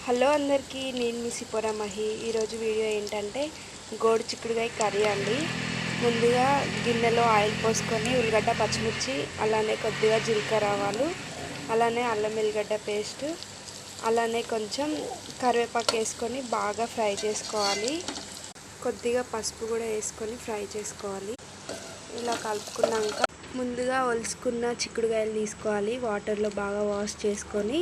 Hello అందరికీ, నేను మీ సిపోరా మహి. ఈరోజు వీడియో ఏంటంటే గోడు చిక్కుడుకాయ కర్రీ అండి. ముందుగా గిన్నెలో ఆయిల్ పోసుకొని ఉల్లిగడ్డ, పచ్చిమిర్చి, అలానే కొద్దిగా జీలకర్ర ఆవాలు, అలానే అల్లం వెల్లిగడ్డ పేస్ట్, అలానే కొంచెం కరివేపాకు వేసుకొని బాగా ఫ్రై చేసుకోవాలి. కొద్దిగా పసుపు కూడా వేసుకొని ఫ్రై చేసుకోవాలి. ఇలా కలుపుకున్నాక ముందుగా ఒలుసుకున్న చిక్కుడుకాయలు తీసుకోవాలి. వాటర్లో బాగా వాష్ చేసుకొని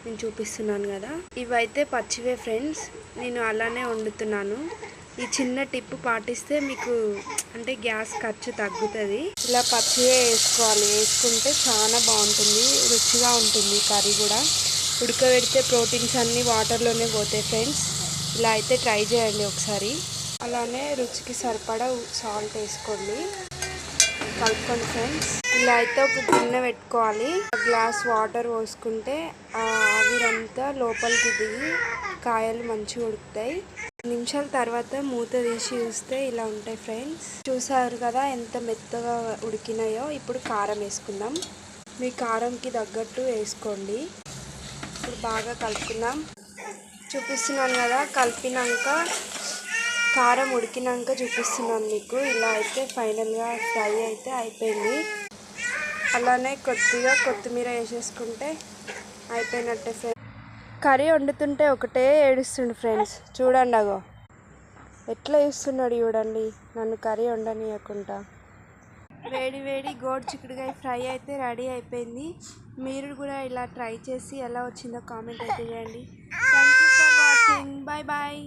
నేను చూపిస్తున్నాను కదా, ఇవైతే పచ్చివే ఫ్రెండ్స్. నేను అలానే వండుతున్నాను. ఈ చిన్న టిప్ పాటిస్తే మీకు అంటే గ్యాస్ ఖర్చు తగ్గుతుంది. ఇలా పచ్చివే వేసుకోవాలి. వేసుకుంటే చాలా బాగుంటుంది, రుచిగా ఉంటుంది కర్రీ కూడా. ఉడకబెడితే ప్రోటీన్స్ అన్నీ వాటర్లోనే పోతాయి ఫ్రెండ్స్. ఇలా అయితే ట్రై చేయండి ఒకసారి. అలానే రుచికి సరిపడా సాల్ట్ వేసుకోండి, కలుపుకోండి ఫ్రెండ్స్. ఇలా అయితే ఒక గిన్నె పెట్టుకోవాలి. గ్లాస్ వాటర్ పోసుకుంటే ఆవిరంతా లోపలికి దిగి కాయలు మంచిగా ఉడుకుతాయి. నిమిషాల తర్వాత మూత తీసి చూస్తే ఇలా ఉంటాయి ఫ్రెండ్స్. చూసారు కదా ఎంత మెత్తగా ఉడికినాయో. ఇప్పుడు కారం వేసుకుందాం. మీ కారంకి తగ్గట్టు వేసుకోండి. ఇప్పుడు బాగా కలుపుకుందాం. చూపిస్తున్నాను కదా, కలిపినాక కారం ఉడికినాక చూపిస్తున్నాను మీకు. ఇలా అయితే ఫైనల్గా ఫ్రై అయితే అయిపోయింది. అలానే కొద్దిగా కొత్తిమీర వేసేసుకుంటే అయిపోయినట్టే ఫ్రెండ్స్. కర్రీ వండుతుంటే ఒకటే ఏడుస్తుండు ఫ్రెండ్స్. చూడండి, అగో ఎట్లా చూస్తున్నాడు చూడండి, నన్ను కర్రీ వండనీయకుండా. వేడి వేడి గోడు చిక్కుడుకాయ ఫ్రై అయితే రెడీ అయిపోయింది. మీరు కూడా ఇలా ట్రై చేసి ఎలా వచ్చిందో కామెంట్ అయితే చేయండి. Thank you for watching. Bye bye.